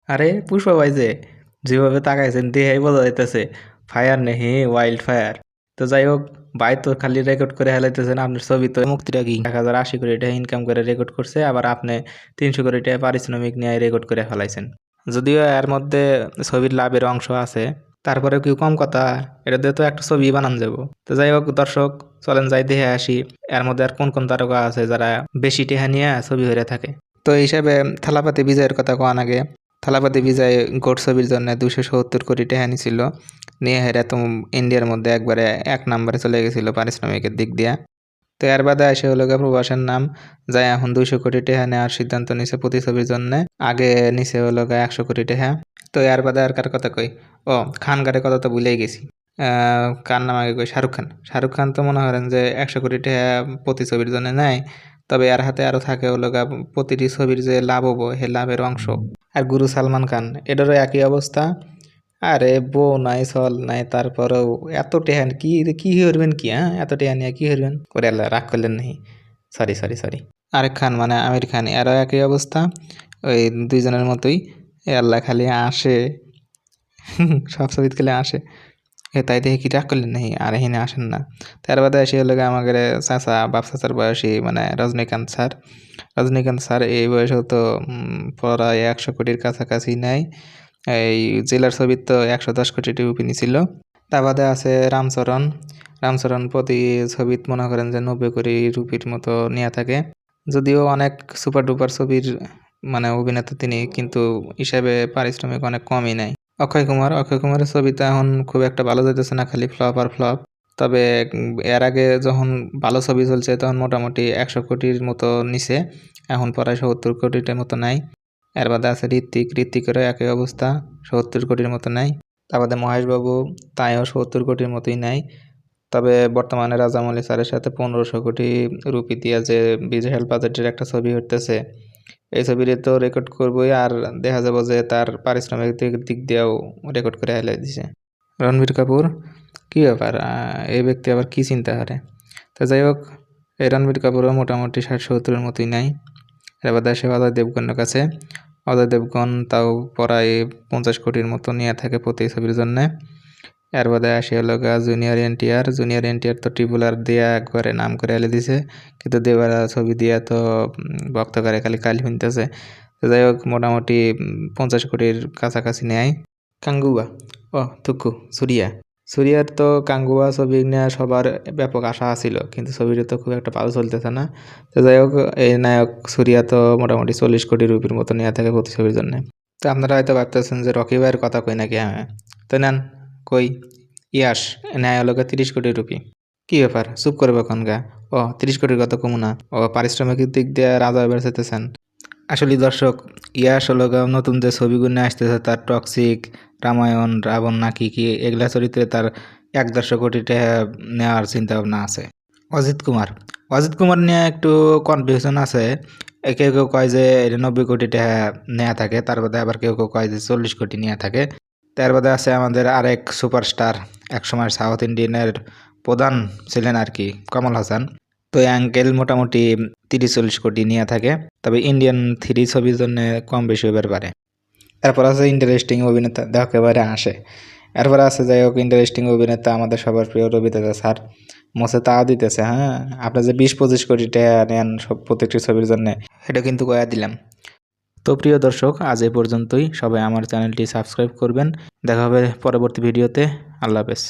আরে পুষ্পা ভাই যে যেভাবে তাকাইছেন দেহাই বোঝা যাইতেছে ফায়ার নেহি ওয়াইল্ড ফায়ার। তো যাই হোক, ভাই তো খালি রেকর্ড করে হেলাইতেছেন। আপনার ছবি তো মুক্তির আগেই 1,080 কোটি টাকা ইনকাম করে রেকর্ড করছে, আবার আপনি 300 কোটি টাকা পারিশ্রমিক নিয়ে রেকর্ড করে ফেলাইছেন। যদিও এর মধ্যে ছবির লাভের অংশ আছে, তারপরেও কি কম কথা? এটা দিয়ে তো একটা ছবি বানান যাবো। তো যাই হোক দর্শক, চলেন যাই দেখে আসি এর মধ্যে আর কোন কোন তারকা আছে যারা বেশি টেহা নিয়ে ছবি হয়ে থাকে। তো এই হিসাবে থালাপতি বিজয়ের কথা কোয়ান আগে। থালাপতি বিজয় গোট ছবির জন্য 270 কোটি টাকা নিছিল, নিয়ে হেরা তো ইন্ডিয়ার মধ্যে একবারে 1 নম্বরে চলে গেছিল পারিশ্রমিকের দিক দিয়া। তো এর বাদে আসে হলো গিয়ে প্রবাসের নাম, যাই এখন 200 কোটি টাকা নেওয়ার সিদ্ধান্ত নিছে প্রতি ছবির জন্য। আগে নিছে হলো গিয়ে 100 কোটি টাকা। তো এর বাদে আর কার কথা কই? ও, খান গারের কথা তো ভুলেই গেছি। কার নাম আগে কই? শাহরুখ খান। শাহরুখ খান তো মনে করেন যে 100 কোটি টাকা প্রতি ছবির জন্য নেয়, তবে এর হাতে আরো থাকে হলো গিয়ে প্রতিটি ছবির যে লাভ হবো সে লাভের অংশ। আর গুরু সালমান খান, এটারও একই অবস্থা। আরে বউ নাই, চল নাই, তারপরেও এত টেহান কি কি করবেন কি? হ্যাঁ, এত টেহান নিয়ে কি করবেন? করে আল্লাহ রাগ করলেন নাকি? Sorry sorry sorry. আরেক খান মানে আমির খান, এরও একই অবস্থা। ওই দুইজনের মতোই। এ আল্লাহ খালি আসে, সব ছবিত খালি আসে। তাই দেখে কি রাগ করলেন নাকি? আর এখানে আসেন না। তার বাদে এসে হলো গিয়ে আমাদের চাচা, বাপ চাচার বয়সী মানে রজনীকান্ত স্যার। রজনীকান্ত স্যার এই বয়সেও তো প্রায় 100 কোটির কাছাকাছি নেয়। এই জেলার ছবির তো 110 কোটি রুপি নিছিল। তা বাদে আছে রামচরণ। রামচরণ প্রতি ছবিত মনে করেন যে 90 কোটি রুপির মতো নিয়ে থাকে। যদিও অনেক সুপার ডুপার ছবির মানে অভিনেতা তিনি, কিন্তু হিসাবে পারিশ্রমিক অনেক কমই নেয়। অক্ষয় কুমারের ছবিতে এখন খুব একটা ভালো যাইতেছে না, খালি ফ্লপ আর ফ্লপ। তবে এর আগে যখন ভালো ছবি চলছে তখন মোটামুটি 100 কোটির মতো নিছে, এখন প্রায় 70 কোটির মতো নেয়। এর বাদে আছে ঋত্বিকেরও একই অবস্থা, 70 কোটির মতো নেয়। তার বাদে মহেশবাবু, তাইও 70 কোটির মতোই নেয়। তবে বর্তমানে রাজামৌলি স্যারের সাথে 1500 কোটি রুপি দিয়া যে বিশাল বাজেটের একটা ছবি হইতেছে, এই ছবির তো রেকর্ড করবোই, আর দেখা যাবো যে তার পারিশ্রমিক দিক দিয়েও রেকর্ড করে হেলাই দিছে। রণবীর কাপুর, কি ব্যাপার? এই ব্যক্তি আবার কি চিন্তা করে? তো যাই হোক, এই রণবীর কাপুরও মোটামুটি 60-70-এর মতোই নেয়। এবার দেশে অজয় দেবগনের কাছে। অজয় দেবগন তাও প্রায় 50 কোটির মতো নিয়ে থাকে প্রতি ছবির জন্যে। এর বাদে আসে হলো জুনিয়র এনটিআর তো ট্রিপুলার দিয়া একবারে নাম করে এলে দিছে, কিন্তু দেবারা ছবি দিয়া তো ভক্ত করে খালি কালি শুনতেছে। তো যাই হোক, মোটামুটি 50 কোটির কাছাকাছি নেয়। কাঙ্গুবা, ও থুকু, সুরিয়ার তো কাঙ্গুয়া ছবি নিয়ে সবার ব্যাপক আশা ছিল, কিন্তু ছবিটা তো খুব একটা ভালো চলতেছে না। তো যাই হোক, এই নায়ক সুরিয়া তো মোটামুটি 40 কোটি রুপির মতো নিয়ে থাকে প্রতি ছবির জন্য। তো আপনারা হয়তো ভাবতেছেন যে রকি ভাইয়ের কথা কই নাকি? হ্যাঁ, তো নেন, কই ইয়াস, নেয় হলো 30 কোটি রুপি। কি ব্যাপার, চুপ করবে এখন গা? ও, 30 কোটির কথা কমু না? ও, পারিশ্রমিকের দিক দিয়ে রাজা এবার চাইতেছেন। আসলে দর্শক, ইয়াস হলো নতুন যে ছবিগুলো আসতেছে, তার টক্সিক, রামায়ণ, রাবণ না কি কি এগুলা চরিত্রে তার 150 কোটি টাকা নেওয়ার চিন্তা ভাবনা আছে। অজিত কুমার নিয়ে একটু কনফিউশন আছে। কেউ কেউ কয় যে এটা 90 কোটি টাকা নেওয়া থাকে, তার বাদে আবার কেউ কেউ কয় যে 40 কোটি নিয়ে থাকে। তার বাদে আছে আমাদের আরেক সুপারস্টার, একসময় সাউথ ইন্ডিয়ানের প্রধান ছিলেন আর কি, কমল হাসান। তো এই আঙ্কেল মোটামুটি 30-40 কোটি নিয়ে থাকে, তবে ইন্ডিয়ান 3 ছবির জন্য কম বেশি হবার পারে। এরপর আছে ইন্টারেস্টিং অভিনেতা, দেখো একেবারে আসে। এরপর আছে যাই হোক ইন্টারেস্টিং অভিনেতা আমাদের সবার প্রিয় রবিদাদা স্যার। মোছে তাও দিতেছে, হ্যাঁ, আপনি যে 20-25 কোটি টাকা নেন সব প্রত্যেকটি ছবির জন্য, এটা কিন্তু কয়া দিলাম। তো প্রিয় দর্শক, আজ এই পর্যন্তই। সবাই আমার চ্যানেলটি সাবস্ক্রাইব করবেন। দেখা হবে পরবর্তী ভিডিওতে। আল্লাহ হাফেজ।